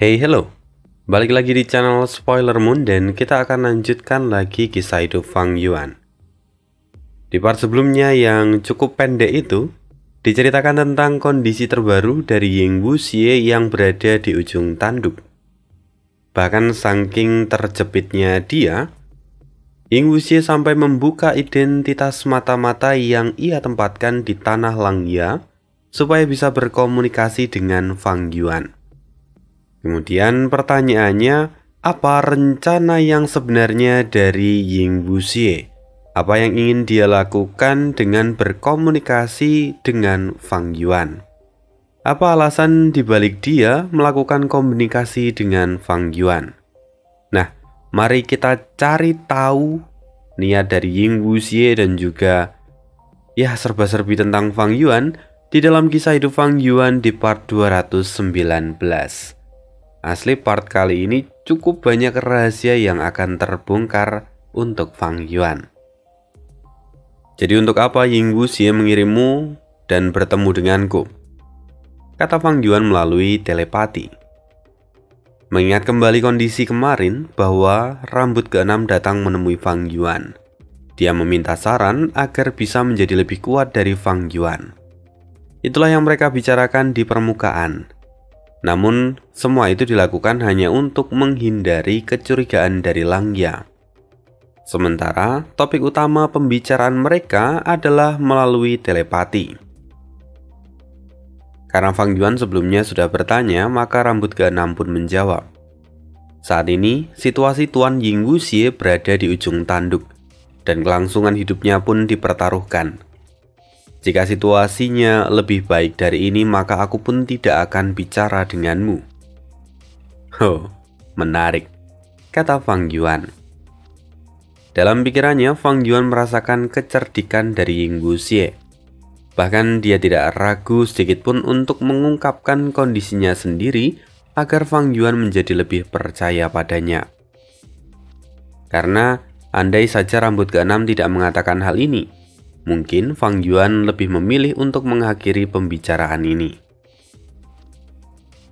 Hey hello, balik lagi di channel Spoiler Moon dan kita akan lanjutkan lagi kisah hidup Fang Yuan. Di part sebelumnya yang cukup pendek itu, diceritakan tentang kondisi terbaru dari Ying Wuxie yang berada di ujung tanduk. Bahkan saking terjepitnya dia, Ying Wuxie sampai membuka identitas mata-mata yang ia tempatkan di tanah Langya supaya bisa berkomunikasi dengan Fang Yuan. Kemudian pertanyaannya, apa rencana yang sebenarnya dari Ying Wuxie? Apa yang ingin dia lakukan dengan berkomunikasi dengan Fang Yuan? Apa alasan dibalik dia melakukan komunikasi dengan Fang Yuan? Nah, mari kita cari tahu niat dari Ying Wuxie dan juga serba-serbi tentang Fang Yuan di dalam kisah hidup Fang Yuan di part 219. Asli part kali ini cukup banyak rahasia yang akan terbongkar untuk Fang Yuan. Jadi untuk apa Ying Wuxie mengirimmu dan bertemu denganku? Kata Fang Yuan melalui telepati. Mengingat kembali kondisi kemarin bahwa rambut ke-6 datang menemui Fang Yuan. Dia meminta saran agar bisa menjadi lebih kuat dari Fang Yuan. Itulah yang mereka bicarakan di permukaan. Namun, semua itu dilakukan hanya untuk menghindari kecurigaan dari Langya. Sementara, topik utama pembicaraan mereka adalah melalui telepati. Karena Fang Yuan sebelumnya sudah bertanya, maka rambut ke-6 pun menjawab. Saat ini, situasi Tuan Ying Wuxie berada di ujung tanduk, dan kelangsungan hidupnya pun dipertaruhkan. Jika situasinya lebih baik dari ini, maka aku pun tidak akan bicara denganmu. Oh, menarik, kata Fang Yuan. Dalam pikirannya, Fang Yuan merasakan kecerdikan dari Ying Wuxie. Bahkan dia tidak ragu sedikitpun untuk mengungkapkan kondisinya sendiri agar Fang Yuan menjadi lebih percaya padanya. Karena andai saja rambut ke-6 tidak mengatakan hal ini, mungkin Fang Yuan lebih memilih untuk mengakhiri pembicaraan ini.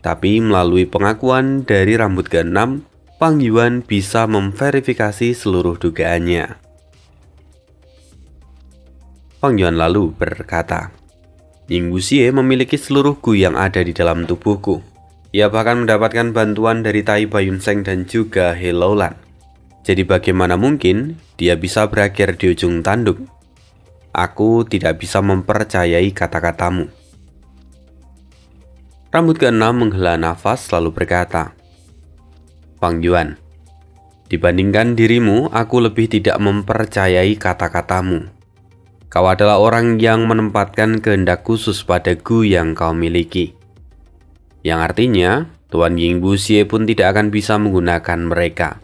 Tapi melalui pengakuan dari rambut ke-6, Fang Yuan bisa memverifikasi seluruh dugaannya. Fang Yuan lalu berkata, Ying Wuxie memiliki seluruh gu yang ada di dalam tubuhku. Ia bahkan mendapatkan bantuan dari Tai Baiyunseng dan juga He Laolan. Jadi bagaimana mungkin dia bisa berakhir di ujung tanduk? Aku tidak bisa mempercayai kata-katamu. Rambut ke-6 menghela nafas lalu berkata, Fang Yuan, dibandingkan dirimu, aku lebih tidak mempercayai kata-katamu. Kau adalah orang yang menempatkan kehendak khusus pada gu yang kau miliki. Yang artinya, Tuan Ying Wuxie pun tidak akan bisa menggunakan mereka.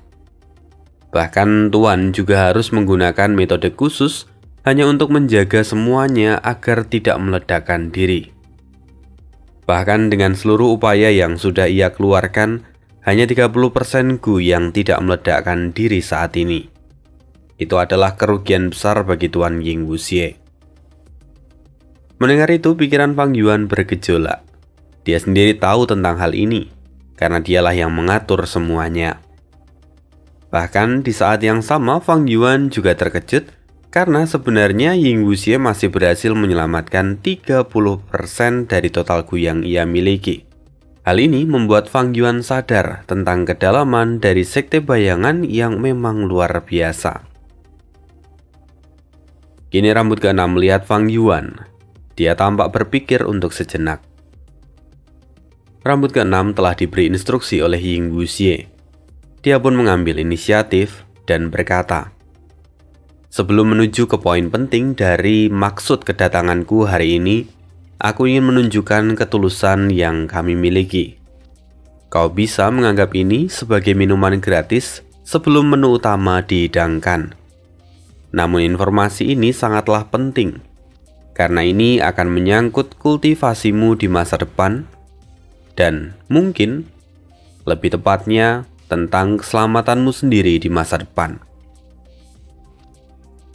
Bahkan Tuan juga harus menggunakan metode khusus hanya untuk menjaga semuanya agar tidak meledakkan diri. Bahkan dengan seluruh upaya yang sudah ia keluarkan, hanya 30% gu yang tidak meledakkan diri saat ini. Itu adalah kerugian besar bagi Tuan Ying Wuxie. Mendengar itu, pikiran Fang Yuan bergejolak. Dia sendiri tahu tentang hal ini, karena dialah yang mengatur semuanya. Bahkan di saat yang sama, Fang Yuan juga terkejut karena sebenarnya Ying Wuxie masih berhasil menyelamatkan 30% dari total gu yang ia miliki. Hal ini membuat Fang Yuan sadar tentang kedalaman dari sekte bayangan yang memang luar biasa. Kini rambut ke-6 melihat Fang Yuan. Dia tampak berpikir untuk sejenak. Rambut ke-6 telah diberi instruksi oleh Ying Wuxie. Dia pun mengambil inisiatif dan berkata, Sebelum menuju ke poin penting dari maksud kedatanganku hari ini, aku ingin menunjukkan ketulusan yang kami miliki. Kau bisa menganggap ini sebagai minuman gratis sebelum menu utama dihidangkan. Namun informasi ini sangatlah penting, karena ini akan menyangkut kultivasimu di masa depan, dan mungkin, lebih tepatnya, tentang keselamatanmu sendiri di masa depan.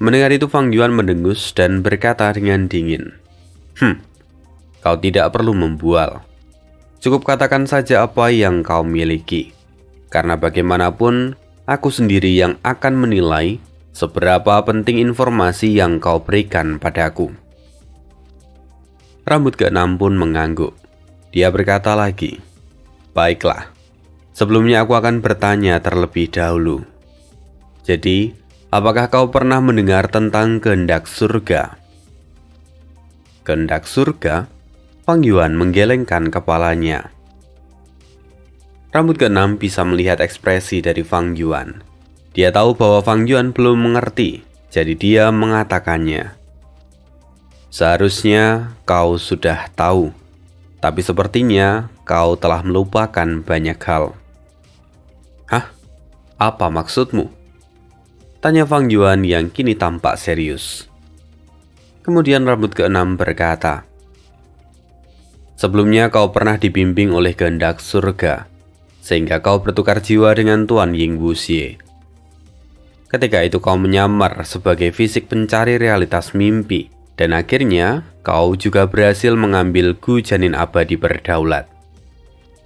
Mendengar itu Fang Yuan mendengus dan berkata dengan dingin, Kau tidak perlu membual. Cukup katakan saja apa yang kau miliki, karena bagaimanapun aku sendiri yang akan menilai seberapa penting informasi yang kau berikan padaku. Rambut keenam pun mengangguk. Dia berkata lagi, baiklah, sebelumnya aku akan bertanya terlebih dahulu. Jadi, apakah kau pernah mendengar tentang kehendak surga? Kehendak surga? Fang Yuan menggelengkan kepalanya. Rambut keenam bisa melihat ekspresi dari Fang Yuan. Dia tahu bahwa Fang Yuan belum mengerti, jadi dia mengatakannya. Seharusnya kau sudah tahu, tapi sepertinya kau telah melupakan banyak hal. Hah? Apa maksudmu? Tanya Fang Yuan yang kini tampak serius. Kemudian rambut keenam berkata, sebelumnya kau pernah dibimbing oleh kehendak surga, sehingga kau bertukar jiwa dengan Tuan Ying Wuxie. Ketika itu kau menyamar sebagai fisik pencari realitas mimpi, dan akhirnya kau juga berhasil mengambil Gu Janin abadi berdaulat.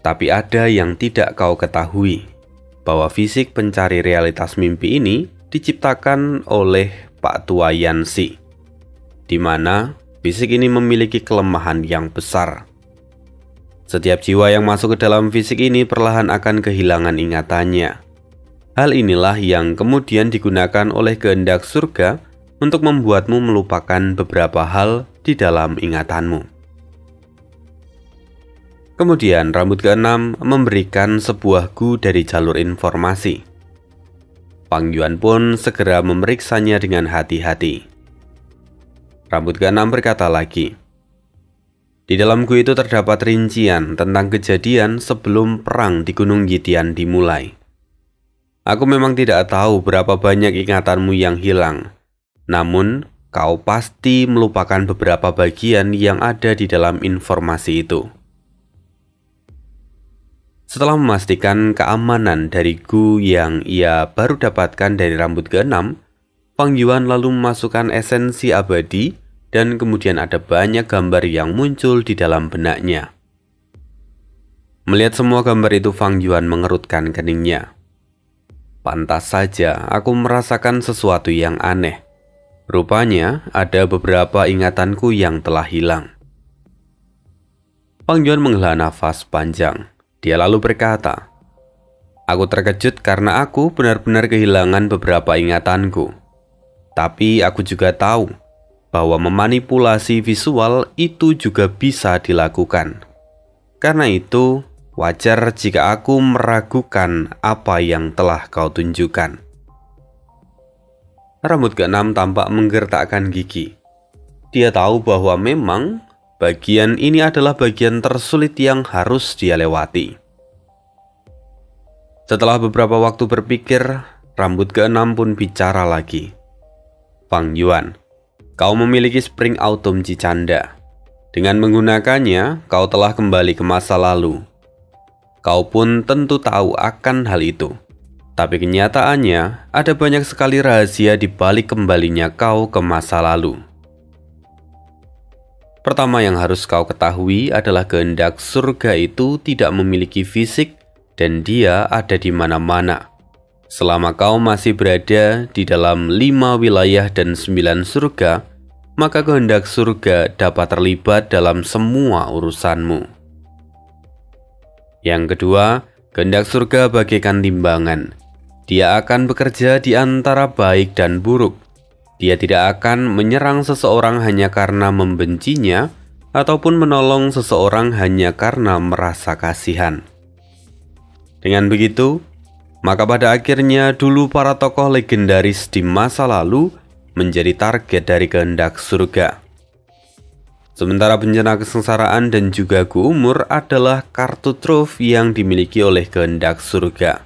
Tapi ada yang tidak kau ketahui, bahwa fisik pencari realitas mimpi ini diciptakan oleh Pak Tua Yanxi, di mana fisik ini memiliki kelemahan yang besar. Setiap jiwa yang masuk ke dalam fisik ini perlahan akan kehilangan ingatannya. Hal inilah yang kemudian digunakan oleh kehendak surga untuk membuatmu melupakan beberapa hal di dalam ingatanmu. Kemudian rambut keenam memberikan sebuah gu dari jalur informasi. Fang Yuan pun segera memeriksanya dengan hati-hati. Rambut keenam berkata lagi, di dalam gu itu terdapat rincian tentang kejadian sebelum perang di Gunung Yitian dimulai. Aku memang tidak tahu berapa banyak ingatanmu yang hilang, namun kau pasti melupakan beberapa bagian yang ada di dalam informasi itu. Setelah memastikan keamanan dari gu yang ia baru dapatkan dari rambut keenam, Fang Yuan lalu memasukkan esensi abadi, dan kemudian ada banyak gambar yang muncul di dalam benaknya. Melihat semua gambar itu, Fang Yuan mengerutkan keningnya. Pantas saja aku merasakan sesuatu yang aneh. Rupanya ada beberapa ingatanku yang telah hilang. Fang Yuan menghela nafas panjang. Dia lalu berkata, aku terkejut karena aku benar-benar kehilangan beberapa ingatanku. Tapi aku juga tahu bahwa memanipulasi visual itu juga bisa dilakukan. Karena itu, wajar jika aku meragukan apa yang telah kau tunjukkan. Rambut keenam tampak menggertakkan gigi. Dia tahu bahwa memang bagian ini adalah bagian tersulit yang harus dia lewati. Setelah beberapa waktu berpikir, rambut keenam pun bicara lagi. Fang Yuan, kau memiliki Spring Autumn Cicanda. Dengan menggunakannya, kau telah kembali ke masa lalu. Kau pun tentu tahu akan hal itu. Tapi kenyataannya, ada banyak sekali rahasia di balik kembalinya kau ke masa lalu. Pertama yang harus kau ketahui adalah kehendak surga itu tidak memiliki fisik dan dia ada di mana-mana. Selama kau masih berada di dalam 5 wilayah dan 9 surga, maka kehendak surga dapat terlibat dalam semua urusanmu. Yang kedua, kehendak surga bagaikan timbangan. Dia akan bekerja di antara baik dan buruk. Dia tidak akan menyerang seseorang hanya karena membencinya, ataupun menolong seseorang hanya karena merasa kasihan. Dengan begitu, maka pada akhirnya dulu para tokoh legendaris di masa lalu menjadi target dari kehendak surga. Sementara bencana kesengsaraan dan juga gu umur adalah kartu truf yang dimiliki oleh kehendak surga.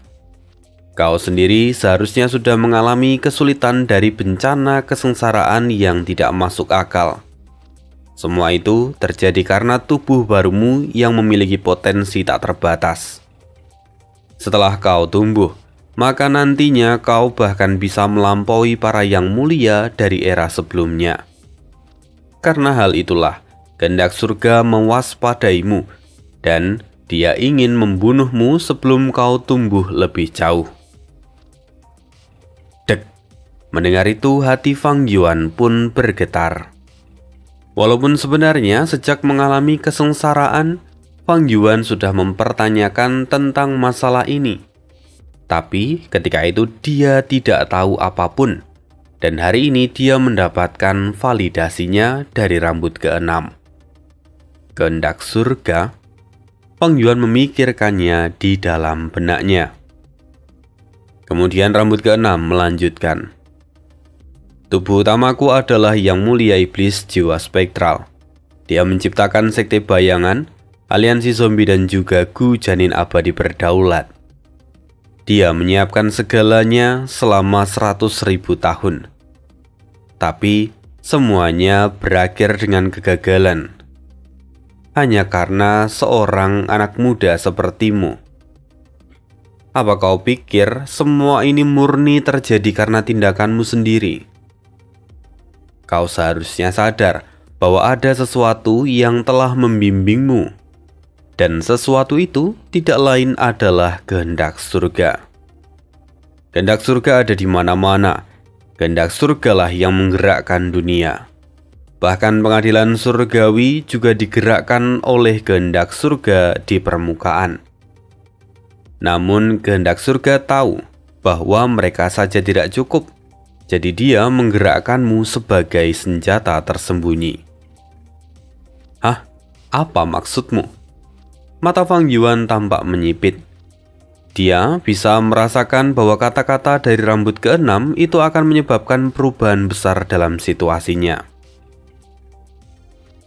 Kau sendiri seharusnya sudah mengalami kesulitan dari bencana kesengsaraan yang tidak masuk akal. Semua itu terjadi karena tubuh barumu yang memiliki potensi tak terbatas. Setelah kau tumbuh, maka nantinya kau bahkan bisa melampaui para yang mulia dari era sebelumnya. Karena hal itulah, kehendak surga mewaspadaimu dan Dia ingin membunuhmu sebelum kau tumbuh lebih jauh. Dek. Mendengar itu, hati Fang Yuan pun bergetar. Walaupun sebenarnya sejak mengalami kesengsaraan, Fang Yuan sudah mempertanyakan tentang masalah ini. Tapi ketika itu dia tidak tahu apapun. Dan hari ini dia mendapatkan validasinya dari rambut keenam. Kehendak surga. Fang Yuan memikirkannya di dalam benaknya. Kemudian rambut keenam melanjutkan. Tubuh utamaku adalah yang mulia iblis jiwa spektral. Dia menciptakan sekte bayangan, aliansi zombie dan juga Gu janin abadi berdaulat. Dia menyiapkan segalanya selama 100.000 tahun. Tapi semuanya berakhir dengan kegagalan. Hanya karena seorang anak muda sepertimu. Apa kau pikir semua ini murni terjadi karena tindakanmu sendiri? Kau seharusnya sadar bahwa ada sesuatu yang telah membimbingmu. Dan sesuatu itu tidak lain adalah kehendak surga. Kehendak surga ada di mana-mana. Kehendak surgalah yang menggerakkan dunia. Bahkan pengadilan surgawi juga digerakkan oleh kehendak surga di permukaan. Namun kehendak surga tahu bahwa mereka saja tidak cukup. Jadi dia menggerakkanmu sebagai senjata tersembunyi. Hah? Apa maksudmu? Mata Fang Yuan tampak menyipit. Dia bisa merasakan bahwa kata-kata dari rambut keenam itu akan menyebabkan perubahan besar dalam situasinya.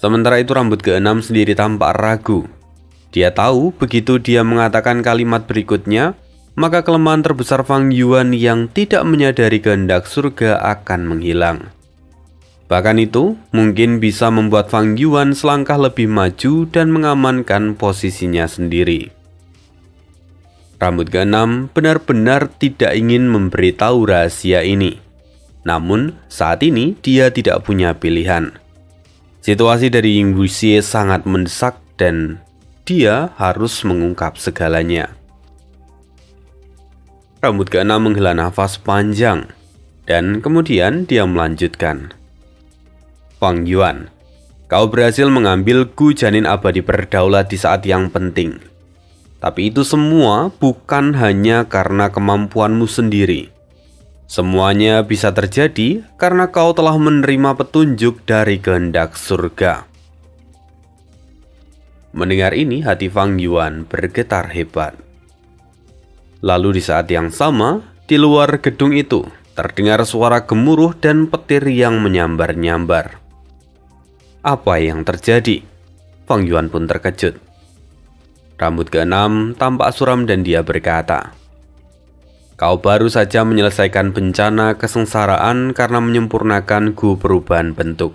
Sementara itu rambut keenam sendiri tampak ragu. Dia tahu begitu dia mengatakan kalimat berikutnya, maka kelemahan terbesar Fang Yuan yang tidak menyadari kehendak surga akan menghilang. Bahkan itu mungkin bisa membuat Fang Yuan selangkah lebih maju dan mengamankan posisinya sendiri. Rambut keenam benar-benar tidak ingin memberitahu rahasia ini. Namun saat ini dia tidak punya pilihan. Situasi dari Ying Wuxie sangat mendesak dan dia harus mengungkap segalanya. Rambut keenam menghela nafas panjang dan kemudian dia melanjutkan. Fang Yuan, kau berhasil mengambil Gu janin abadi berdaulat di saat yang penting. Tapi itu semua bukan hanya karena kemampuanmu sendiri. Semuanya bisa terjadi karena kau telah menerima petunjuk dari kehendak surga. Mendengar ini, hati Fang Yuan bergetar hebat. Lalu di saat yang sama, di luar gedung itu, terdengar suara gemuruh dan petir yang menyambar-nyambar. Apa yang terjadi? Fang Yuan pun terkejut. Rambut keenam tampak suram dan dia berkata, kau baru saja menyelesaikan bencana kesengsaraan karena menyempurnakan Gu perubahan bentuk.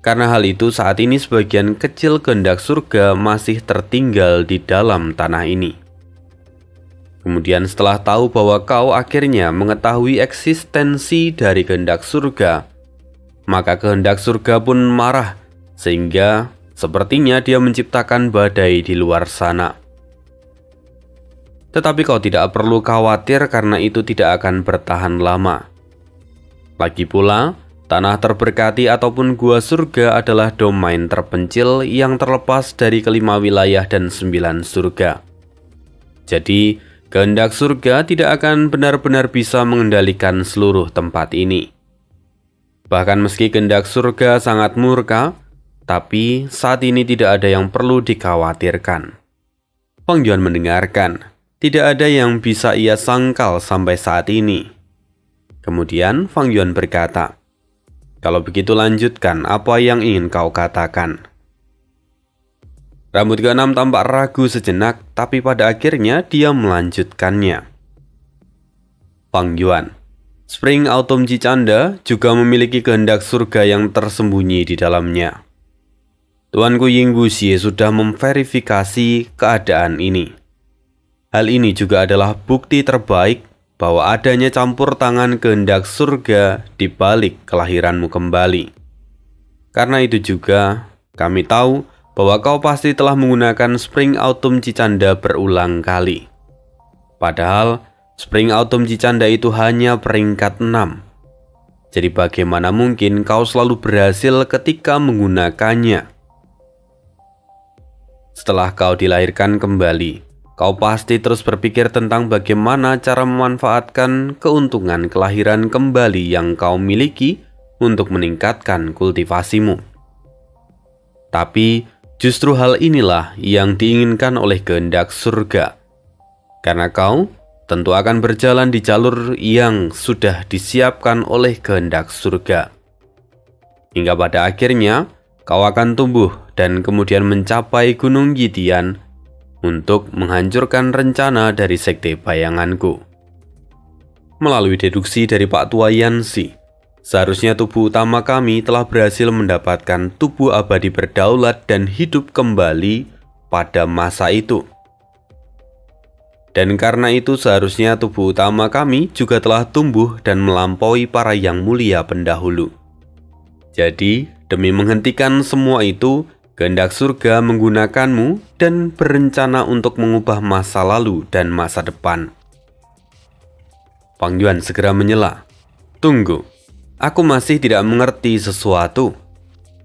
Karena hal itu saat ini sebagian kecil kehendak surga masih tertinggal di dalam tanah ini. Kemudian setelah tahu bahwa kau akhirnya mengetahui eksistensi dari kehendak surga, maka kehendak surga pun marah, sehingga sepertinya dia menciptakan badai di luar sana. Tetapi kau tidak perlu khawatir karena itu tidak akan bertahan lama. Lagi pula, tanah terberkati ataupun gua surga adalah domain terpencil yang terlepas dari kelima wilayah dan 9 surga. Jadi, kehendak surga tidak akan benar-benar bisa mengendalikan seluruh tempat ini. Bahkan meski kehendak surga sangat murka, tapi saat ini tidak ada yang perlu dikhawatirkan. Fang Yuan mendengarkan, tidak ada yang bisa ia sangkal sampai saat ini. Kemudian Fang Yuan berkata, kalau begitu lanjutkan apa yang ingin kau katakan. Rambut keenam tampak ragu sejenak, tapi pada akhirnya dia melanjutkannya. Fang Yuan, Spring Autumn Cicanda juga memiliki kehendak surga yang tersembunyi di dalamnya. Tuanku Ying Wuxie sudah memverifikasi keadaan ini. Hal ini juga adalah bukti terbaik bahwa adanya campur tangan kehendak surga di balik kelahiranmu kembali. Karena itu juga, kami tahu bahwa kau pasti telah menggunakan Spring Autumn Cicanda berulang kali. Padahal Spring Autumn Cicanda itu hanya peringkat 6. Jadi bagaimana mungkin kau selalu berhasil ketika menggunakannya? Setelah kau dilahirkan kembali, kau pasti terus berpikir tentang bagaimana cara memanfaatkan keuntungan kelahiran kembali yang kau miliki untuk meningkatkan kultivasimu. Tapi justru hal inilah yang diinginkan oleh kehendak surga. Karena kau tentu akan berjalan di jalur yang sudah disiapkan oleh kehendak surga. Hingga pada akhirnya, kau akan tumbuh dan kemudian mencapai Gunung Yidian untuk menghancurkan rencana dari sekte bayanganku. Melalui deduksi dari Pak Tua Yansi, seharusnya tubuh utama kami telah berhasil mendapatkan tubuh abadi berdaulat dan hidup kembali pada masa itu. Dan karena itu seharusnya tubuh utama kami juga telah tumbuh dan melampaui para yang mulia pendahulu. Jadi, demi menghentikan semua itu, kehendak surga menggunakanmu dan berencana untuk mengubah masa lalu dan masa depan. Fang Yuan segera menyela. Tunggu, aku masih tidak mengerti sesuatu.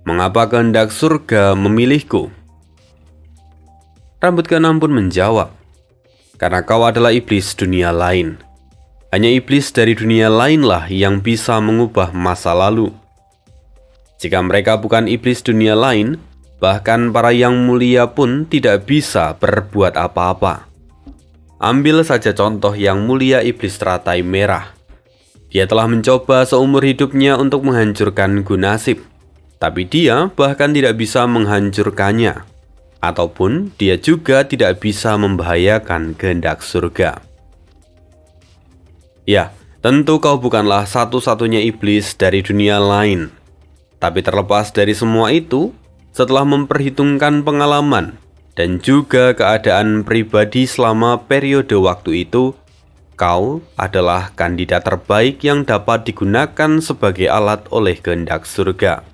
Mengapa kehendak surga memilihku? Rambut keenam pun menjawab. Karena kau adalah iblis dunia lain. Hanya iblis dari dunia lainlah yang bisa mengubah masa lalu. Jika mereka bukan iblis dunia lain, bahkan para yang mulia pun tidak bisa berbuat apa-apa. Ambil saja contoh yang mulia iblis teratai merah. Dia telah mencoba seumur hidupnya untuk menghancurkan Gunasip, tapi dia bahkan tidak bisa menghancurkannya. Ataupun dia juga tidak bisa membahayakan kehendak surga. Ya, tentu kau bukanlah satu-satunya iblis dari dunia lain. Tapi terlepas dari semua itu, setelah memperhitungkan pengalaman dan juga keadaan pribadi selama periode waktu itu, kau adalah kandidat terbaik yang dapat digunakan sebagai alat oleh kehendak surga.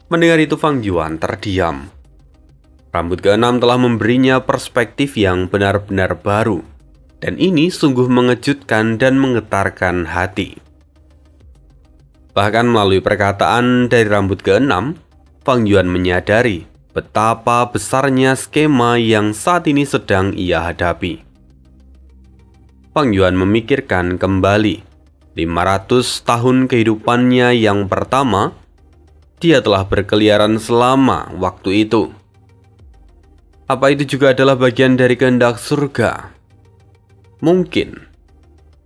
Mendengar itu Fang Yuan terdiam. Rambut keenam telah memberinya perspektif yang benar-benar baru, dan ini sungguh mengejutkan dan menggetarkan hati. Bahkan melalui perkataan dari rambut keenam, Fang Yuan menyadari betapa besarnya skema yang saat ini sedang ia hadapi. Fang Yuan memikirkan kembali 500 tahun kehidupannya yang pertama. Dia telah berkeliaran selama waktu itu. Apa itu juga adalah bagian dari kehendak surga? Mungkin.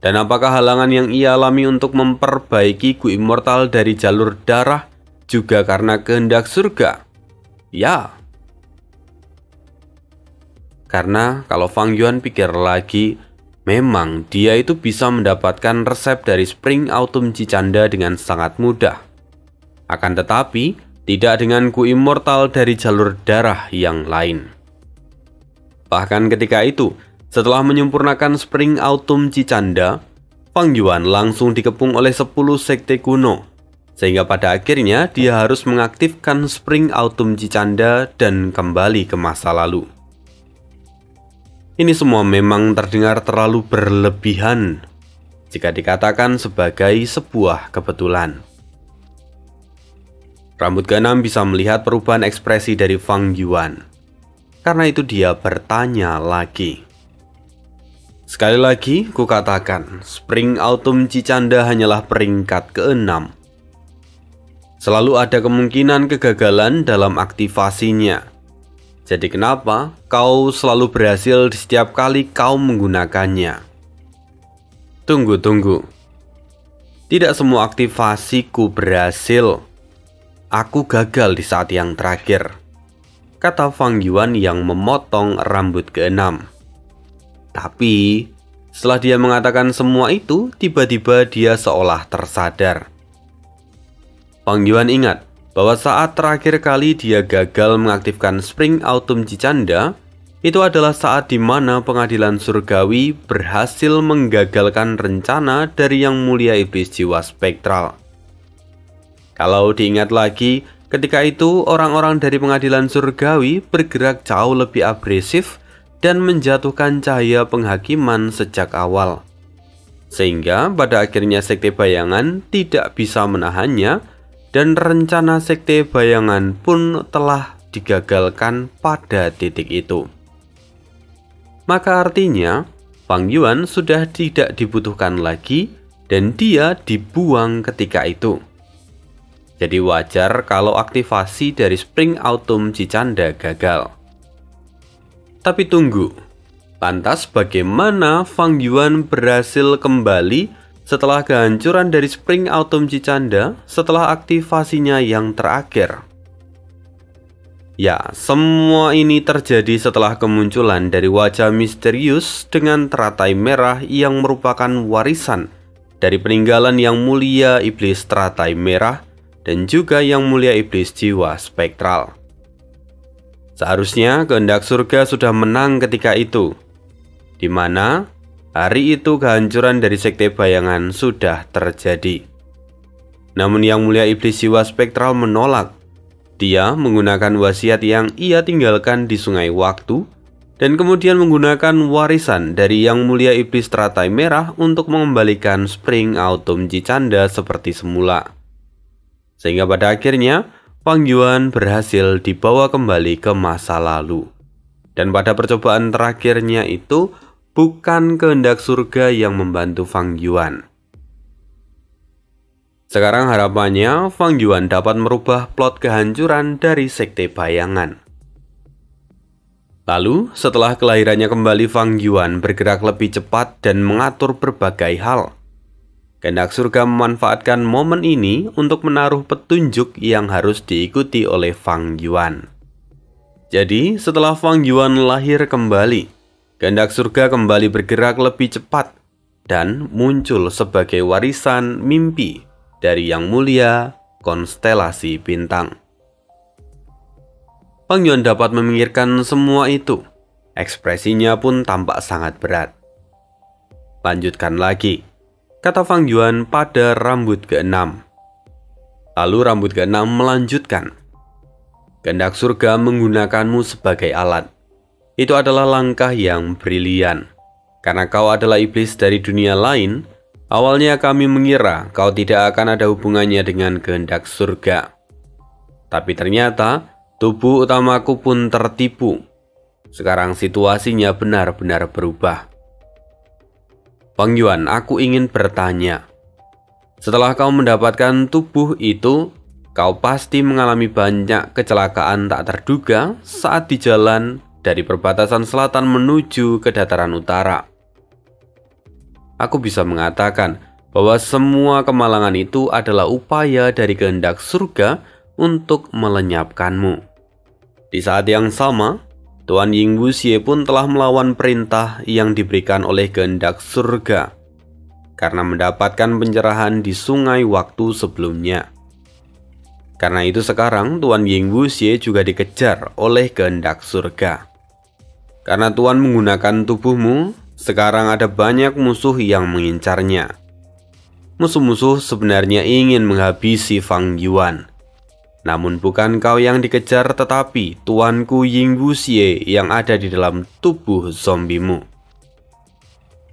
Dan apakah halangan yang ia alami untuk memperbaiki Gu Immortal dari jalur darah juga karena kehendak surga? Ya. Karena kalau Fang Yuan pikir lagi, memang dia itu bisa mendapatkan resep dari Spring Autumn Cicanda dengan sangat mudah. Akan tetapi, tidak dengan Gu Immortal dari jalur darah yang lain. Bahkan ketika itu, setelah menyempurnakan Spring Autumn Cicanda, Fang Yuan langsung dikepung oleh 10 sekte kuno, sehingga pada akhirnya dia harus mengaktifkan Spring Autumn Cicanda dan kembali ke masa lalu. Ini semua memang terdengar terlalu berlebihan jika dikatakan sebagai sebuah kebetulan. Rambut keenam bisa melihat perubahan ekspresi dari Fang Yuan. Karena itu dia bertanya lagi. Sekali lagi, kukatakan, Spring Autumn Cicanda hanyalah peringkat ke-6. Selalu ada kemungkinan kegagalan dalam aktivasinya. Jadi kenapa kau selalu berhasil di setiap kali kau menggunakannya? Tunggu. Tidak semua aktivasiku berhasil. Aku gagal di saat yang terakhir, kata Fang Yuan yang memotong rambut keenam. Tapi, setelah dia mengatakan semua itu, tiba-tiba dia seolah tersadar. Fang Yuan ingat bahwa saat terakhir kali dia gagal mengaktifkan Spring Autumn Cicanda, itu adalah saat di mana pengadilan surgawi berhasil menggagalkan rencana dari yang mulia iblis jiwa spektral. Kalau diingat lagi, Ketika itu, orang-orang dari pengadilan surgawi bergerak jauh lebih agresif dan menjatuhkan cahaya penghakiman sejak awal. Sehingga pada akhirnya Sekte Bayangan tidak bisa menahannya dan rencana Sekte Bayangan pun telah digagalkan pada titik itu. Maka artinya, Fang Yuan sudah tidak dibutuhkan lagi dan dia dibuang ketika itu. Jadi wajar kalau aktivasi dari Spring Autumn Cicanda gagal. Tapi tunggu, lantas bagaimana Fang Yuan berhasil kembali setelah kehancuran dari Spring Autumn Cicanda setelah aktivasinya yang terakhir? Ya, semua ini terjadi setelah kemunculan dari wajah misterius dengan teratai merah yang merupakan warisan dari peninggalan yang mulia iblis teratai merah dan juga yang mulia iblis jiwa spektral. Seharusnya kehendak surga sudah menang ketika itu, di mana hari itu kehancuran dari Sekte Bayangan sudah terjadi. Namun yang mulia iblis jiwa spektral menolak. Dia menggunakan wasiat yang ia tinggalkan di sungai waktu dan kemudian menggunakan warisan dari yang mulia iblis teratai merah untuk mengembalikan Spring Autumn Cicanda seperti semula. Sehingga pada akhirnya Fang Yuan berhasil dibawa kembali ke masa lalu. Dan pada percobaan terakhirnya itu bukan kehendak surga yang membantu Fang Yuan. Sekarang harapannya Fang Yuan dapat merubah plot kehancuran dari Sekte Bayangan. Lalu setelah kelahirannya kembali, Fang Yuan bergerak lebih cepat dan mengatur berbagai hal. Kehendak surga memanfaatkan momen ini untuk menaruh petunjuk yang harus diikuti oleh Fang Yuan. Jadi setelah Fang Yuan lahir kembali, kehendak surga kembali bergerak lebih cepat dan muncul sebagai warisan mimpi dari yang mulia konstelasi bintang. Fang Yuan dapat memikirkan semua itu. Ekspresinya pun tampak sangat berat. Lanjutkan lagi, kata Fang Yuan pada rambut ke-6. Lalu rambut ke-6 melanjutkan. Kehendak surga menggunakanmu sebagai alat. Itu adalah langkah yang brilian. Karena kau adalah iblis dari dunia lain, awalnya kami mengira kau tidak akan ada hubungannya dengan kehendak surga. Tapi ternyata tubuh utamaku pun tertipu. Sekarang situasinya benar-benar berubah. Fang Yuan, aku ingin bertanya. Setelah kau mendapatkan tubuh itu, kau pasti mengalami banyak kecelakaan tak terduga saat di jalan dari perbatasan selatan menuju ke dataran utara. Aku bisa mengatakan bahwa semua kemalangan itu adalah upaya dari kehendak surga untuk melenyapkanmu. Di saat yang sama, Tuan Ying Wuxie pun telah melawan perintah yang diberikan oleh kehendak surga karena mendapatkan pencerahan di sungai waktu sebelumnya. Karena itu sekarang Tuan Ying Wuxie juga dikejar oleh kehendak surga. Karena Tuan menggunakan tubuhmu, sekarang ada banyak musuh yang mengincarnya. Musuh-musuh sebenarnya ingin menghabisi Fang Yuan. Namun bukan kau yang dikejar, tetapi Tuanku Ying Wuxie yang ada di dalam tubuh zombimu.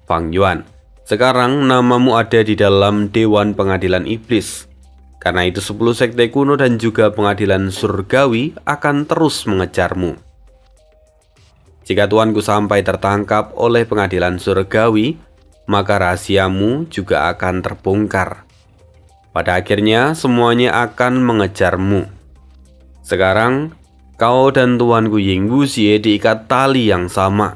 Fang Yuan, sekarang namamu ada di dalam Dewan Pengadilan Iblis. Karena itu 10 sekte kuno dan juga pengadilan surgawi akan terus mengejarmu. Jika tuanku sampai tertangkap oleh pengadilan surgawi, maka rahasiamu juga akan terbongkar. Pada akhirnya semuanya akan mengejarmu. Sekarang kau dan tuanku Ying Wuxie diikat tali yang sama.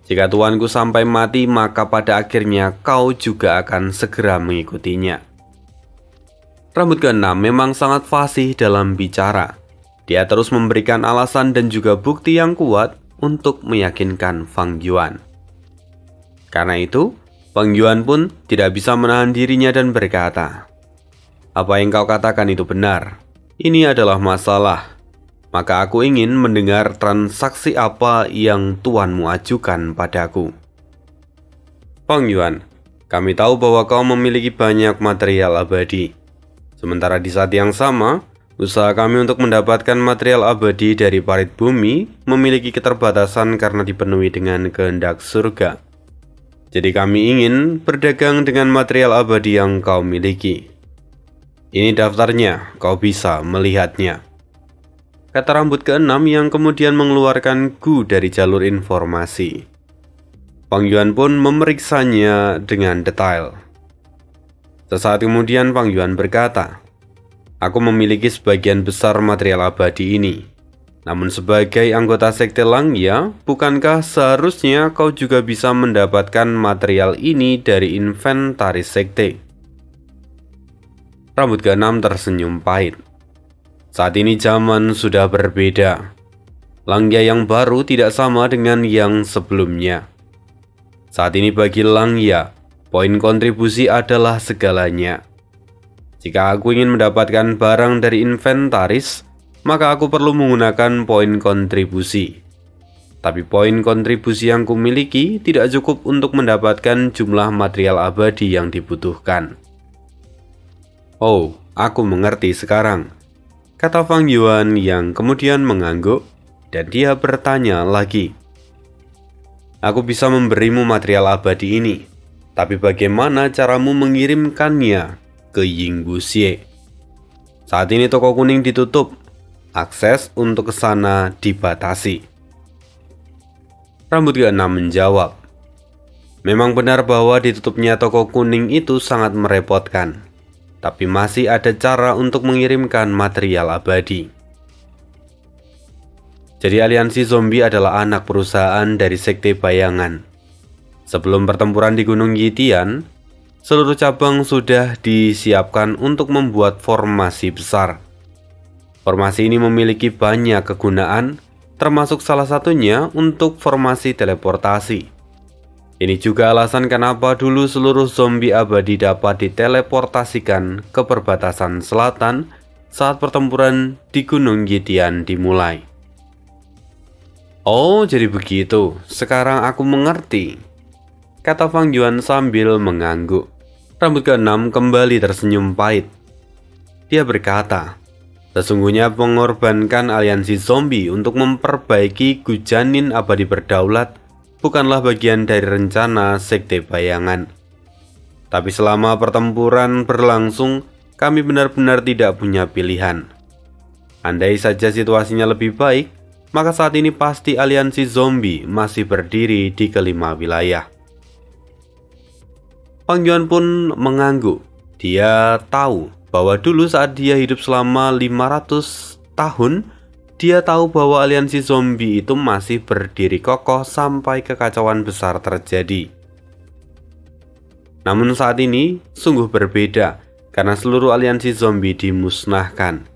Jika tuanku sampai mati, maka pada akhirnya kau juga akan segera mengikutinya. Rambut ke-6 memang sangat fasih dalam bicara. Dia terus memberikan alasan dan juga bukti yang kuat untuk meyakinkan Fang Yuan. Karena itu, Fang Yuan pun tidak bisa menahan dirinya dan berkata, "Apa yang kau katakan itu benar. Ini adalah masalah. Maka aku ingin mendengar transaksi apa yang tuanmu ajukan padaku." Fang Yuan, kami tahu bahwa kau memiliki banyak material abadi. Sementara di saat yang sama, Usaha kami untuk mendapatkan material abadi dari parit bumi memiliki keterbatasan karena dipenuhi dengan kehendak surga. Jadi kami ingin berdagang dengan material abadi yang kau miliki. Ini daftarnya, kau bisa melihatnya. Kata rambut keenam yang kemudian mengeluarkan Gu dari jalur informasi. Fang Yuan pun memeriksanya dengan detail. Sesaat kemudian Fang Yuan berkata, "Aku memiliki sebagian besar material abadi ini. Namun sebagai anggota sekte Langya, bukankah seharusnya kau juga bisa mendapatkan material ini dari inventaris sekte?" Rambut keenam tersenyum pahit. Saat ini zaman sudah berbeda. Langya yang baru tidak sama dengan yang sebelumnya. Saat ini bagi Langya, poin kontribusi adalah segalanya. Jika aku ingin mendapatkan barang dari inventaris, maka aku perlu menggunakan poin kontribusi. Tapi poin kontribusi yang kumiliki tidak cukup untuk mendapatkan jumlah material abadi yang dibutuhkan. Oh, aku mengerti sekarang, kata Fang Yuan yang kemudian mengangguk, dan dia bertanya lagi. Aku bisa memberimu material abadi ini, tapi bagaimana caramu mengirimkannya ke Yinggu Xie? Saat ini toko kuning ditutup, akses untuk ke sana dibatasi. Rambut keenam menjawab, memang benar bahwa ditutupnya toko kuning itu sangat merepotkan, tapi masih ada cara untuk mengirimkan material abadi. Jadi aliansi zombie adalah anak perusahaan dari sekte bayangan. Sebelum pertempuran di Gunung Yitian, seluruh cabang sudah disiapkan untuk membuat formasi besar. Formasi ini memiliki banyak kegunaan, termasuk salah satunya untuk formasi teleportasi. Ini juga alasan kenapa dulu seluruh zombie abadi dapat diteleportasikan ke perbatasan selatan saat pertempuran di Gunung Yitian dimulai. Oh, jadi begitu. Sekarang aku mengerti, kata Fang Yuan sambil mengangguk. Rambut keenam kembali tersenyum pahit. Dia berkata, sesungguhnya mengorbankan aliansi zombie untuk memperbaiki Gujanin abadi berdaulat bukanlah bagian dari rencana sekte bayangan. Tapi selama pertempuran berlangsung, kami benar-benar tidak punya pilihan. Andai saja situasinya lebih baik, maka saat ini pasti aliansi zombie masih berdiri di kelima wilayah. Fang Yuan pun mengangguk. Dia tahu bahwa dulu saat dia hidup selama 500 tahun, dia tahu bahwa aliansi zombie itu masih berdiri kokoh sampai kekacauan besar terjadi. Namun saat ini sungguh berbeda karena seluruh aliansi zombie dimusnahkan.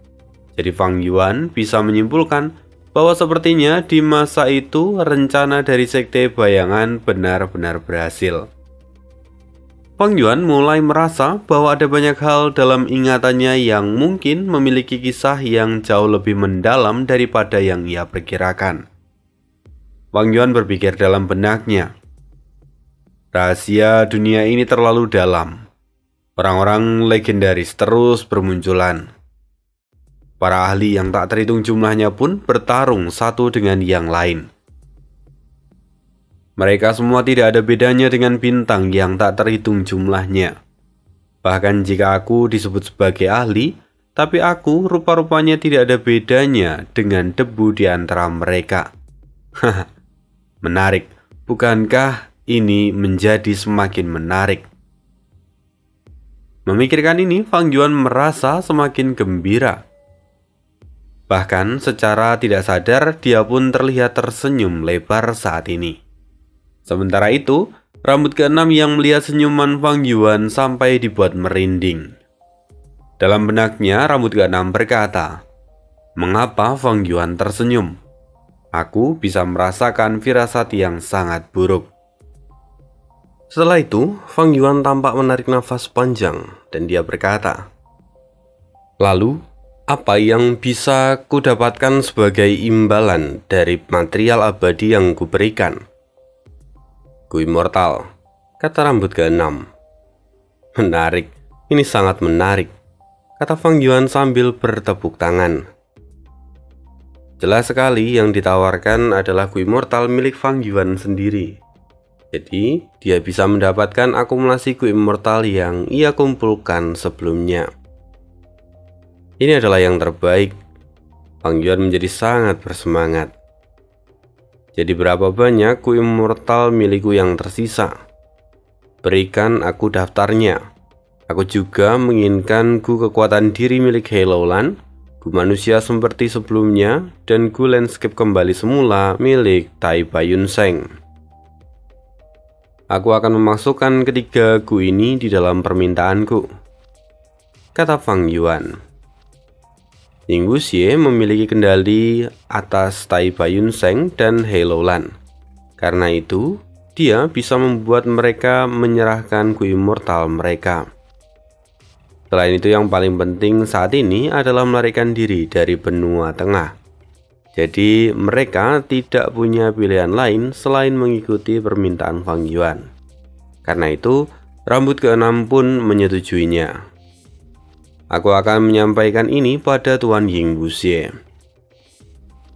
Jadi Fang Yuan bisa menyimpulkan bahwa sepertinya di masa itu rencana dari sekte bayangan benar-benar berhasil. Fang Yuan mulai merasa bahwa ada banyak hal dalam ingatannya yang mungkin memiliki kisah yang jauh lebih mendalam daripada yang ia perkirakan. Fang Yuan berpikir dalam benaknya, rahasia dunia ini terlalu dalam. Orang-orang legendaris terus bermunculan. Para ahli yang tak terhitung jumlahnya pun bertarung satu dengan yang lain. Mereka semua tidak ada bedanya dengan bintang yang tak terhitung jumlahnya. Bahkan jika aku disebut sebagai ahli, tapi aku rupa-rupanya tidak ada bedanya dengan debu di antara mereka. Haha, menarik, bukankah ini menjadi semakin menarik? Memikirkan ini, Fang Yuan merasa semakin gembira. Bahkan secara tidak sadar dia pun terlihat tersenyum lebar saat ini. Sementara itu, rambut keenam yang melihat senyuman Fang Yuan sampai dibuat merinding. Dalam benaknya, rambut keenam berkata, "Mengapa Fang Yuan tersenyum? Aku bisa merasakan firasat yang sangat buruk." Setelah itu, Fang Yuan tampak menarik nafas panjang dan dia berkata, "Lalu, apa yang bisa kudapatkan sebagai imbalan dari material abadi yang kuberikan?" "Ku immortal," kata rambut keenam. "Menarik, ini sangat menarik," kata Fang Yuan sambil bertepuk tangan. Jelas sekali yang ditawarkan adalah Gu Immortal milik Fang Yuan sendiri. Jadi, dia bisa mendapatkan akumulasi Gu Immortal yang ia kumpulkan sebelumnya. Ini adalah yang terbaik. Fang Yuan menjadi sangat bersemangat. Jadi berapa banyak Gu Immortal milikku yang tersisa? Berikan aku daftarnya. Aku juga menginginkan Gu kekuatan diri milik Helloland, Gu manusia seperti sebelumnya, dan Gu landscape kembali semula milik Tai Baiyunseng. Aku akan memasukkan ketiga Gu ini di dalam permintaanku, kata Fang Yuan. Ying Wuxie memiliki kendali atas Tai Baiyunseng dan Helloland. Karena itu, dia bisa membuat mereka menyerahkan Gu Immortal mereka. Selain itu, yang paling penting saat ini adalah melarikan diri dari benua tengah. Jadi mereka tidak punya pilihan lain selain mengikuti permintaan Fang Yuan. Karena itu, rambut ke-6 pun menyetujuinya. Aku akan menyampaikan ini pada Tuan Ying Wuxie.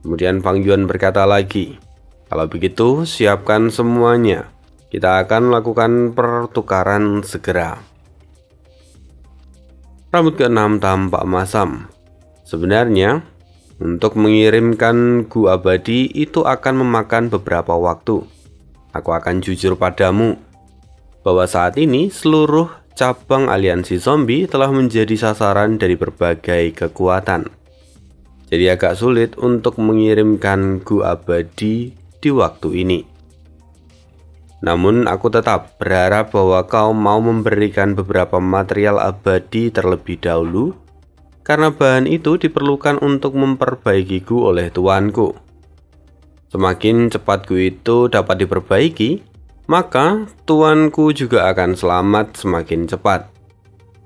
Kemudian Fang Yuan berkata lagi, kalau begitu siapkan semuanya. Kita akan melakukan pertukaran segera. Rambut ke-6 tampak masam. Sebenarnya, untuk mengirimkan Gu abadi itu akan memakan beberapa waktu. Aku akan jujur padamu, bahwa saat ini seluruh cabang aliansi zombie telah menjadi sasaran dari berbagai kekuatan. Jadi agak sulit untuk mengirimkan Gu abadi di waktu ini. Namun aku tetap berharap bahwa kau mau memberikan beberapa material abadi terlebih dahulu, karena bahan itu diperlukan untuk memperbaiki Gu oleh tuanku. Semakin cepat Gu itu dapat diperbaiki, maka tuanku juga akan selamat semakin cepat.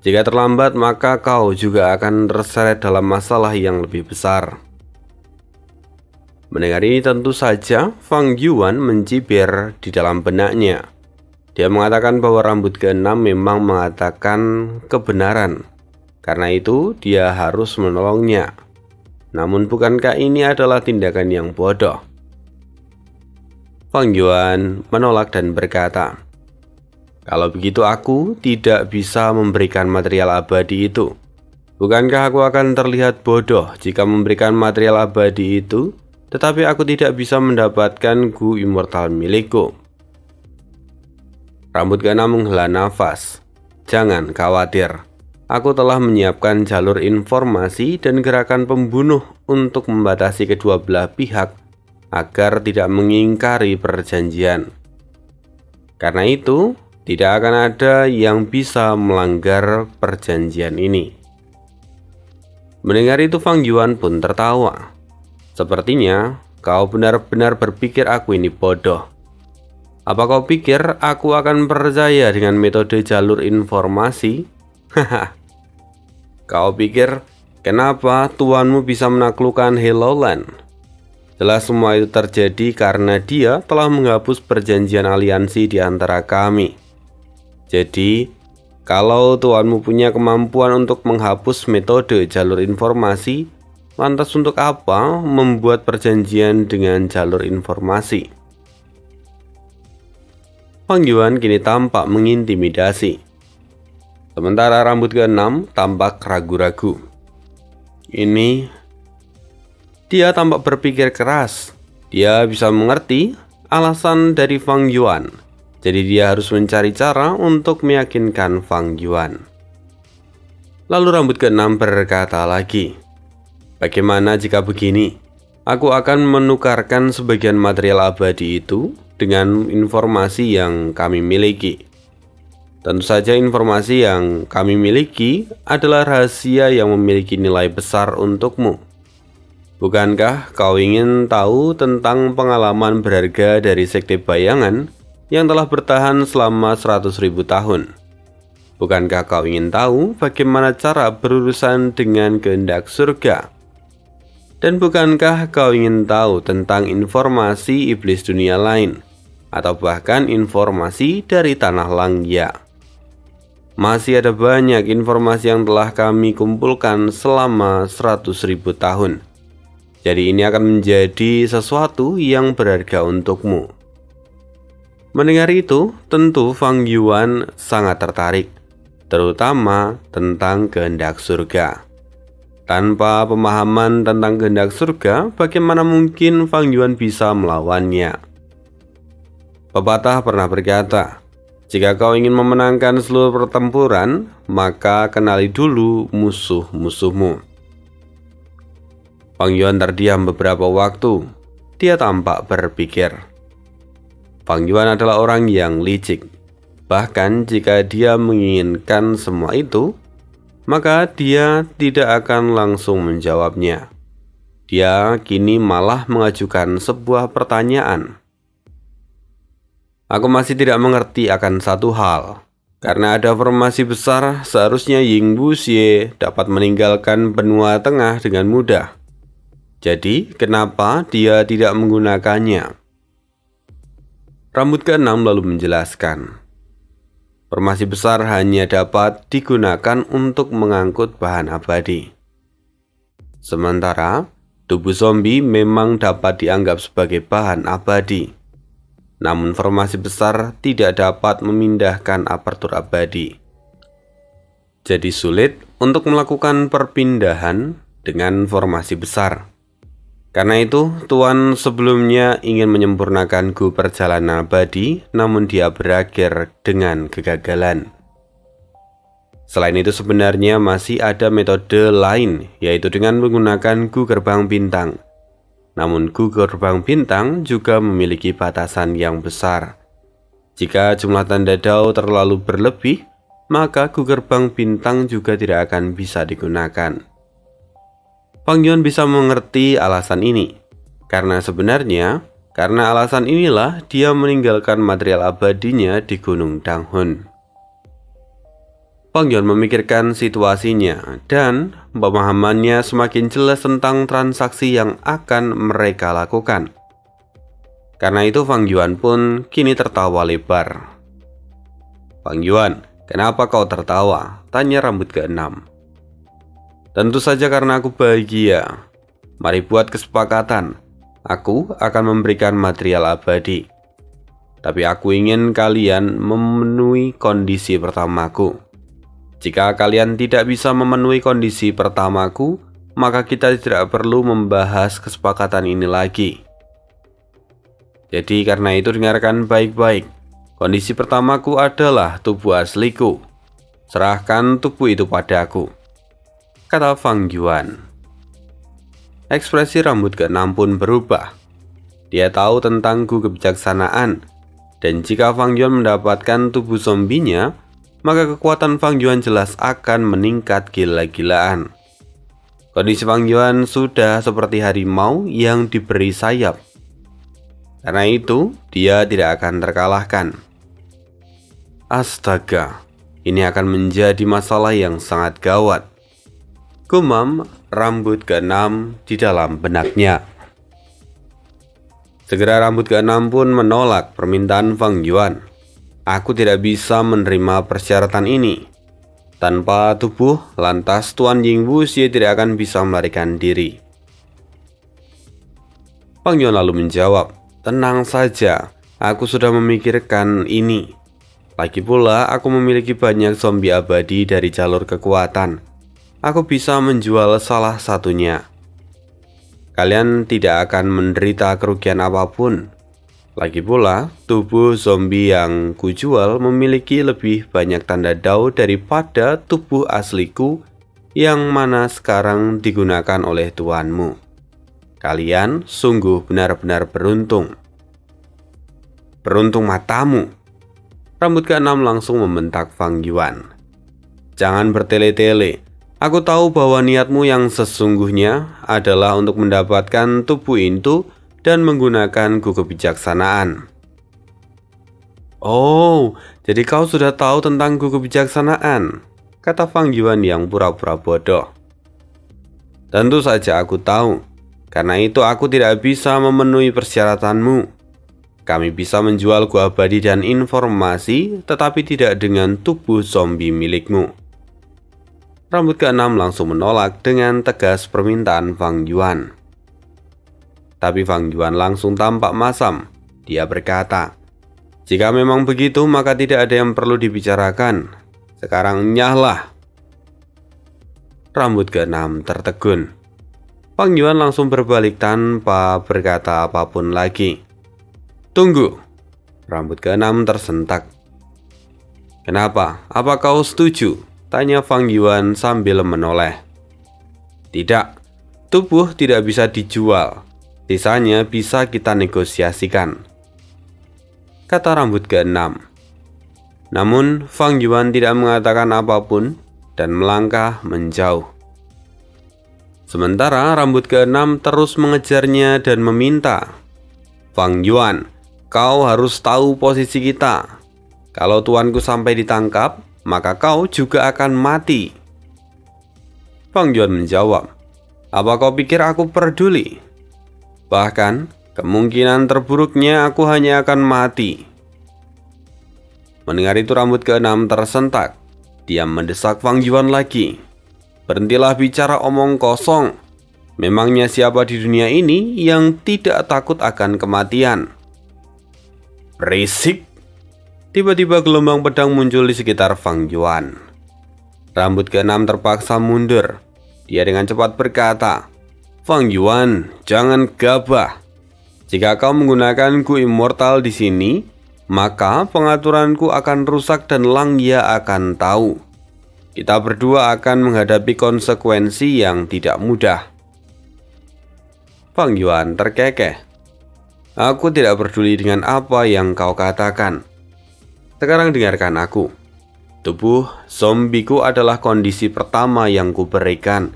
Jika terlambat, maka kau juga akan terseret dalam masalah yang lebih besar. Mendengar ini tentu saja Fang Yuan mencibir di dalam benaknya. Dia mengatakan bahwa rambut ke-6 memang mengatakan kebenaran. Karena itu dia harus menolongnya. Namun bukankah ini adalah tindakan yang bodoh? Fang Yuan menolak dan berkata, kalau begitu aku tidak bisa memberikan material abadi itu. Bukankah aku akan terlihat bodoh jika memberikan material abadi itu? Tetapi aku tidak bisa mendapatkan Gu Immortal milikku. Rambut ke-6 menghela nafas. Jangan khawatir. Aku telah menyiapkan jalur informasi dan gerakan pembunuh untuk membatasi kedua belah pihak agar tidak mengingkari perjanjian. Karena itu, tidak akan ada yang bisa melanggar perjanjian ini. Mendengar itu Fang Yuan pun tertawa. Sepertinya kau benar-benar berpikir aku ini bodoh. Apa kau pikir aku akan percaya dengan metode jalur informasi? Haha. Kau pikir kenapa tuanmu bisa menaklukkan Helloland? Jelas semua itu terjadi karena dia telah menghapus perjanjian aliansi di antara kami. Jadi, kalau tuanmu punya kemampuan untuk menghapus metode jalur informasi, lantas untuk apa membuat perjanjian dengan jalur informasi? Fang Yuan kini tampak mengintimidasi. Sementara rambut ke-6 tampak ragu-ragu. Ini dia tampak berpikir keras. Dia bisa mengerti alasan dari Fang Yuan. Jadi dia harus mencari cara untuk meyakinkan Fang Yuan. Lalu rambut ke-6 berkata lagi, bagaimana jika begini? Aku akan menukarkan sebagian material abadi itu dengan informasi yang kami miliki. Tentu saja informasi yang kami miliki adalah rahasia yang memiliki nilai besar untukmu. Bukankah kau ingin tahu tentang pengalaman berharga dari Sekte Bayangan yang telah bertahan selama 100.000 tahun? Bukankah kau ingin tahu bagaimana cara berurusan dengan kehendak surga? Dan bukankah kau ingin tahu tentang informasi iblis dunia lain, atau bahkan informasi dari tanah Langya? Masih ada banyak informasi yang telah kami kumpulkan selama 100.000 tahun. Jadi ini akan menjadi sesuatu yang berharga untukmu." Mendengar itu, tentu Fang Yuan sangat tertarik, terutama tentang kehendak surga. Tanpa pemahaman tentang kehendak surga, bagaimana mungkin Fang Yuan bisa melawannya? Pepatah pernah berkata, "Jika kau ingin memenangkan seluruh pertempuran, maka kenali dulu musuh-musuhmu." Fang Yuan terdiam beberapa waktu. Dia tampak berpikir. Fang Yuan adalah orang yang licik. Bahkan jika dia menginginkan semua itu, maka dia tidak akan langsung menjawabnya. Dia kini malah mengajukan sebuah pertanyaan. "Aku masih tidak mengerti akan satu hal. Karena ada formasi besar, seharusnya Ying Wuxie dapat meninggalkan benua tengah dengan mudah. Jadi, kenapa dia tidak menggunakannya?" Rambut ke-6 lalu menjelaskan, formasi besar hanya dapat digunakan untuk mengangkut bahan abadi. Sementara, tubuh zombie memang dapat dianggap sebagai bahan abadi. Namun formasi besar tidak dapat memindahkan aparatur abadi. Jadi sulit untuk melakukan perpindahan dengan formasi besar. Karena itu, Tuan sebelumnya ingin menyempurnakan Gu Perjalanan Abadi, namun dia berakhir dengan kegagalan. Selain itu sebenarnya masih ada metode lain, yaitu dengan menggunakan Gu Gerbang Bintang. Namun Gu Gerbang Bintang juga memiliki batasan yang besar. Jika jumlah tanda dao terlalu berlebih, maka Gu Gerbang Bintang juga tidak akan bisa digunakan. Fang Yuan bisa mengerti alasan ini, karena sebenarnya karena alasan inilah dia meninggalkan material abadinya di Gunung Danghun. Fang Yuan memikirkan situasinya dan pemahamannya semakin jelas tentang transaksi yang akan mereka lakukan. Karena itu Fang Yuan pun kini tertawa lebar. "Fang Yuan, kenapa kau tertawa?" tanya rambut ke-6. "Tentu saja karena aku bahagia. Mari buat kesepakatan. Aku akan memberikan material abadi. Tapi aku ingin kalian memenuhi kondisi pertamaku. Jika kalian tidak bisa memenuhi kondisi pertamaku, maka kita tidak perlu membahas kesepakatan ini lagi. Jadi karena itu dengarkan baik-baik. Kondisi pertamaku adalah tubuh asliku. Serahkan tubuh itu padaku," kata Fang Yuan. Ekspresi rambut ke-6 pun berubah. Dia tahu tentang Gu kebijaksanaan, dan jika Fang Yuan mendapatkan tubuh zombinya, maka kekuatan Fang Yuan jelas akan meningkat gila-gilaan. Kondisi Fang Yuan sudah seperti harimau yang diberi sayap. Karena itu, dia tidak akan terkalahkan. Astaga, ini akan menjadi masalah yang sangat gawat, gumam rambut ke-6 di dalam benaknya. Segera rambut ke-6 pun menolak permintaan Fang Yuan. "Aku tidak bisa menerima persyaratan ini. Tanpa tubuh, lantas Tuan Ying Wuxie tidak akan bisa melarikan diri." Fang Yuan lalu menjawab, "Tenang saja, aku sudah memikirkan ini. Lagi pula aku memiliki banyak zombie abadi dari jalur kekuatan. Aku bisa menjual salah satunya. Kalian tidak akan menderita kerugian apapun. Lagi pula, tubuh zombie yang kujual memiliki lebih banyak tanda dao daripada tubuh asliku yang mana sekarang digunakan oleh tuanmu. Kalian sungguh benar-benar beruntung." "Beruntung matamu!" Rambut ke-6 langsung membentak Fang Yuan. "Jangan bertele-tele. Aku tahu bahwa niatmu yang sesungguhnya adalah untuk mendapatkan tubuh itu dan menggunakan Gu kebijaksanaan." "Oh, jadi kau sudah tahu tentang Gu kebijaksanaan," kata Fang Yuan yang pura-pura bodoh. "Tentu saja aku tahu. Karena itu aku tidak bisa memenuhi persyaratanmu. Kami bisa menjual gua abadi dan informasi, tetapi tidak dengan tubuh zombie milikmu. Rambut keenam langsung menolak dengan tegas permintaan Fang Yuan. Tapi Fang Yuan langsung tampak masam. Dia berkata, "Jika memang begitu, maka tidak ada yang perlu dibicarakan. Sekarang nyahlah." Rambut keenam tertegun. Fang Yuan langsung berbalik tanpa berkata apapun lagi. "Tunggu." Rambut keenam tersentak. "Kenapa? Apa kau setuju?" tanya Fang Yuan sambil menoleh. "Tidak, tubuh tidak bisa dijual. Sisanya bisa kita negosiasikan," kata rambut keenam. Namun Fang Yuan tidak mengatakan apapun dan melangkah menjauh. Sementara rambut keenam terus mengejarnya dan meminta, "Fang Yuan, kau harus tahu posisi kita. Kalau tuanku sampai ditangkap, maka kau juga akan mati." Fang Yuan menjawab, "Apa kau pikir aku peduli? Bahkan, kemungkinan terburuknya aku hanya akan mati." Mendengar itu rambut keenam tersentak. Dia mendesak Fang Yuan lagi. "Berhentilah bicara omong kosong. Memangnya siapa di dunia ini yang tidak takut akan kematian?" "Berisik!" Tiba-tiba gelombang pedang muncul di sekitar Fang Yuan. Rambut keenam terpaksa mundur. Dia dengan cepat berkata, "Fang Yuan, jangan gabah. Jika kau menggunakan Gu Immortal di sini, maka pengaturanku akan rusak dan Langya akan tahu. Kita berdua akan menghadapi konsekuensi yang tidak mudah." Fang Yuan terkekeh. "Aku tidak peduli dengan apa yang kau katakan. Sekarang dengarkan aku. Tubuh zombiku adalah kondisi pertama yang kuberikan.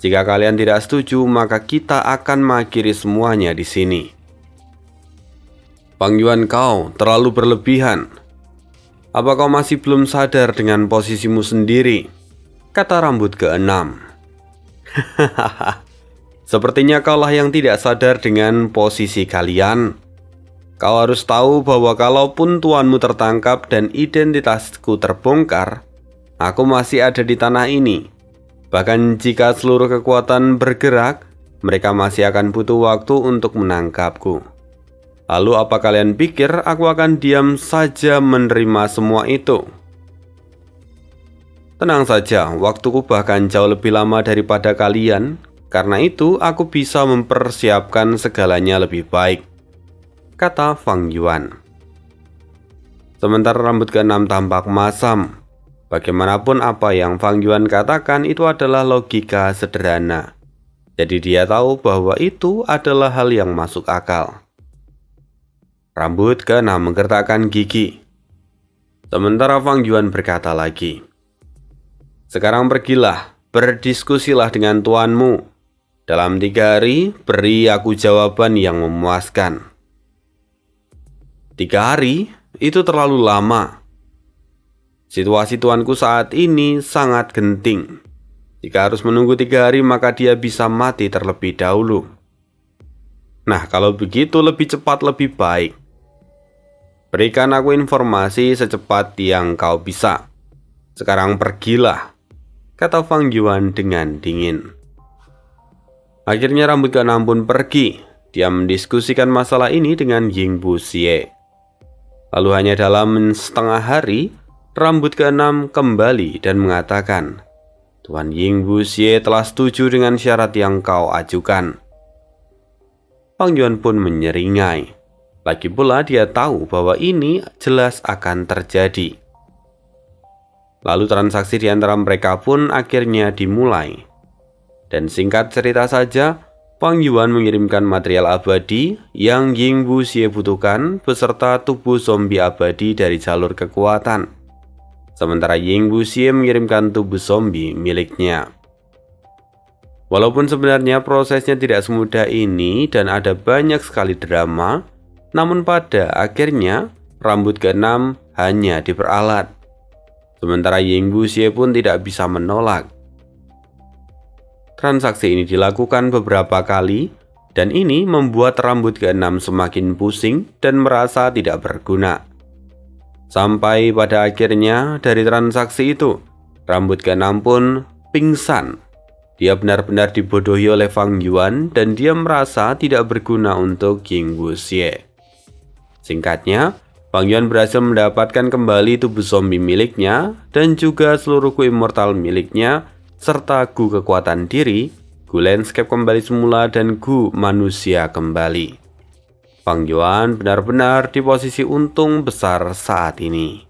Jika kalian tidak setuju, maka kita akan mengakhiri semuanya di sini." "Fang Yuan, kau terlalu berlebihan. Apa kau masih belum sadar dengan posisimu sendiri?" kata rambut keenam. "Sepertinya kaulah yang tidak sadar dengan posisi kalian. Kau harus tahu bahwa kalaupun tuanmu tertangkap dan identitasku terbongkar, aku masih ada di tanah ini. Bahkan jika seluruh kekuatan bergerak, mereka masih akan butuh waktu untuk menangkapku. Lalu apa kalian pikir aku akan diam saja menerima semua itu? Tenang saja, waktuku bahkan jauh lebih lama daripada kalian. Karena itu aku bisa mempersiapkan segalanya lebih baik," kata Fang Yuan. Sementara rambut keenam tampak masam. Bagaimanapun apa yang Fang Yuan katakan itu adalah logika sederhana. Jadi dia tahu bahwa itu adalah hal yang masuk akal. Rambut keenam menggertakkan gigi. Sementara Fang Yuan berkata lagi, "Sekarang pergilah, berdiskusilah dengan tuanmu. Dalam 3 hari, beri aku jawaban yang memuaskan." 3 hari? Itu terlalu lama. Situasi tuanku saat ini sangat genting. Jika harus menunggu 3 hari, maka dia bisa mati terlebih dahulu. Nah, kalau begitu lebih cepat lebih baik. Berikan aku informasi secepat yang kau bisa. Sekarang pergilah, kata Fang Yuan dengan dingin. Akhirnya rambut keenam pun pergi. Dia mendiskusikan masalah ini dengan Yingbu Xie. Lalu hanya dalam setengah hari, rambut keenam kembali dan mengatakan, "Tuan Yingbu Xie telah setuju dengan syarat yang kau ajukan." Fang Yuan pun menyeringai. Lagi pula dia tahu bahwa ini jelas akan terjadi. Lalu transaksi di antara mereka pun akhirnya dimulai. Dan singkat cerita saja, Fang Yuan mengirimkan material abadi yang Yingbu Xie butuhkan beserta tubuh zombie abadi dari jalur kekuatan. Sementara Yingbu Xie mengirimkan tubuh zombie miliknya. Walaupun sebenarnya prosesnya tidak semudah ini dan ada banyak sekali drama, namun pada akhirnya rambut keenam hanya diperalat. Sementara Yingbu Xie pun tidak bisa menolak. Transaksi ini dilakukan beberapa kali Dan ini membuat rambut keenam semakin pusing dan merasa tidak berguna. Sampai pada akhirnya dari transaksi itu, rambut keenam pun pingsan. Dia benar-benar dibodohi oleh Fang Yuan dan dia merasa tidak berguna untuk Ying Wuxie. Singkatnya, Fang Yuan berhasil mendapatkan kembali tubuh zombie miliknya dan juga seluruh Gu immortal miliknya serta Gu kekuatan diri, Gu landscape kembali semula dan Gu manusia kembali. Fang Yuan benar-benar di posisi untung besar saat ini.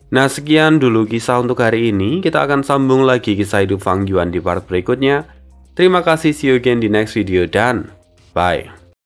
Nah, sekian dulu kisah untuk hari ini. Kita akan sambung lagi kisah hidup Fang Yuan di part berikutnya. Terima kasih, see you again di next video dan bye.